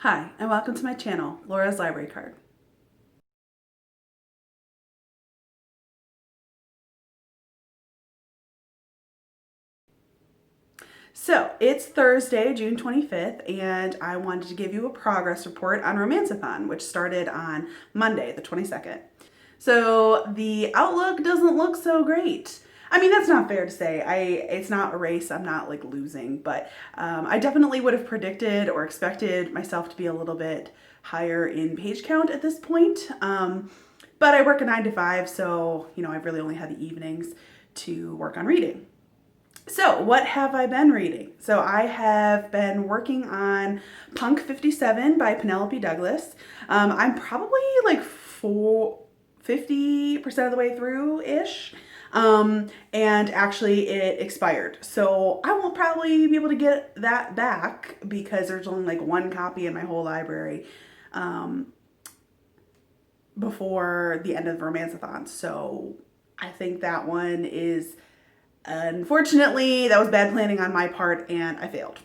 Hi, and welcome to my channel, Laura's Library Card. So, it's Thursday, June 25th, and I wanted to give you a progress report on Romanceathon, which started on Monday, the 22nd. So, the outlook doesn't look so great. I mean, that's not fair to say. It's not a race. I'm not like losing, but I definitely would have predicted or expected myself to be a little bit higher in page count at this point. But I work a 9 to 5, so I've really only had the evenings to work on reading. So, what have I been reading? So, I have been working on Punk 57 by Penelope Douglas. I'm probably like 50% of the way through ish. And actually, it expired. So, I won't probably be able to get that back because there's only like one copy in my whole library before the end of Romanceathon. So, I think that one is. Unfortunately, that was bad planning on my part and I failed.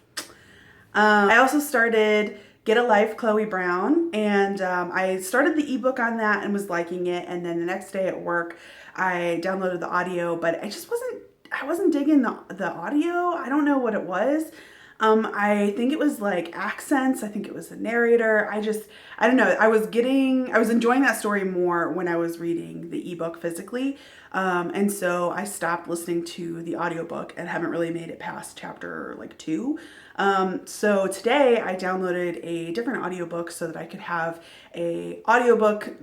I also started Get a Life, Chloe Brown, and I started the ebook on that and was liking it. And then the next day at work, I downloaded the audio, but I wasn't digging the audio. I don't know what it was. I think it was like accents. I think it was the narrator. I don't know. I was enjoying that story more when I was reading the ebook physically. And so I stopped listening to the audiobook and haven't really made it past chapter like 2. So today I downloaded a different audiobook so that I could have a audiobook,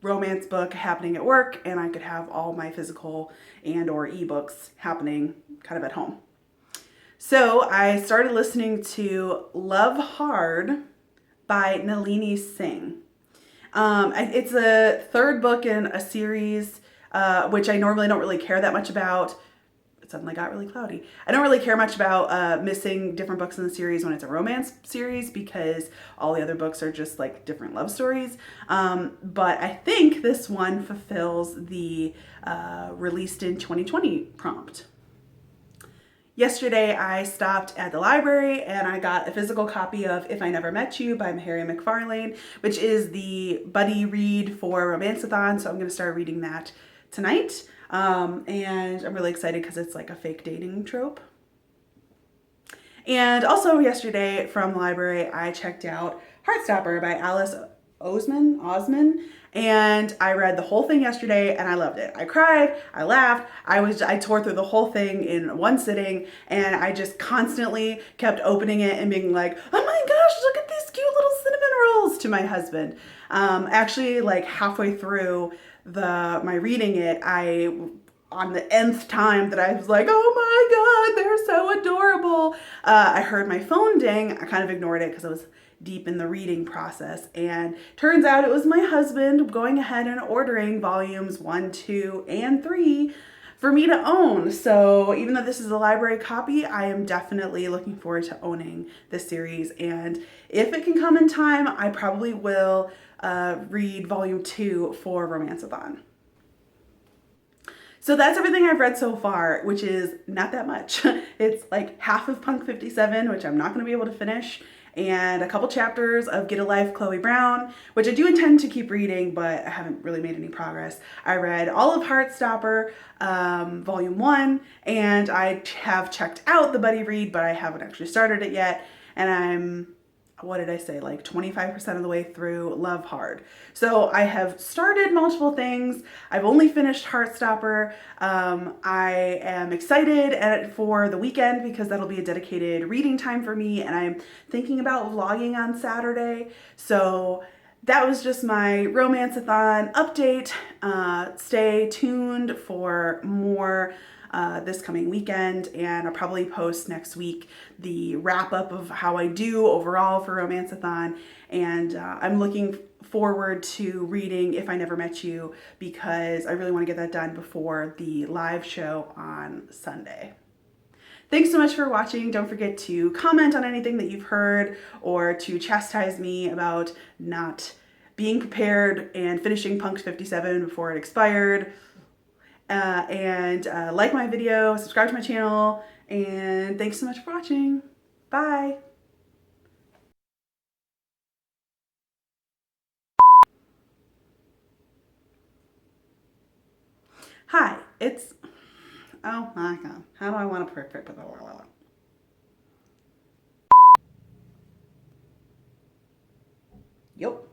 romance book happening at work, and I could have all my physical and or ebooks happening kind of at home. So I started listening to Love Hard by Nalini Singh. It's a third book in a series, which I normally don't really care that much about. It suddenly got really cloudy. I don't really care much about missing different books in the series when it's a romance series because all the other books are just like different love stories. But I think this one fulfills the released in 2020 prompt. Yesterday, I stopped at the library and I got a physical copy of If I Never Met You by Mhairi and McFarlane, which is the buddy read for Romanceathon. So I'm going to start reading that tonight. And I'm really excited because it's like a fake dating trope. And also yesterday from the library, I checked out Heartstopper by Oseman, and I read the whole thing yesterday and I loved it. I cried, I laughed, I tore through the whole thing in one sitting, and I just constantly kept opening it and being like, oh my gosh, look at these cute little cinnamon rolls to my husband. Actually, like halfway through my reading it, on the nth time that I was like, oh my God, they're so adorable. I heard my phone ding. I kind of ignored it because I was deep in the reading process. And turns out it was my husband going ahead and ordering volumes 1, 2, and 3 for me to own. So even though this is a library copy, I am definitely looking forward to owning this series. And if it can come in time, I probably will read volume 2 for Romanceathon. So that's everything I've read so far, which is not that much. It's like half of Punk 57, which I'm not going to be able to finish, and a couple chapters of Get a Life, Chloe Brown, which I do intend to keep reading, but I haven't really made any progress. I read all of Heartstopper, volume 1, and I have checked out the buddy read, but I haven't actually started it yet, and I'm what did I say, like 25% of the way through Love Hard. So I have started multiple things. I've only finished Heartstopper. I am excited for the weekend because that'll be a dedicated reading time for me, and I'm thinking about vlogging on Saturday. So that was just my Romanceathon update. Stay tuned for more this coming weekend, and I'll probably post next week the wrap up of how I do overall for Romanceathon. And I'm looking forward to reading If I Never Met You because I really want to get that done before the live show on Sunday. Thanks so much for watching. Don't forget to comment on anything that you've heard or to chastise me about not being prepared and finishing Punk 57 before it expired. Like my video, subscribe to my channel, and thanks so much for watching. Bye. It's, oh my God. How do I want to perfect? Yep.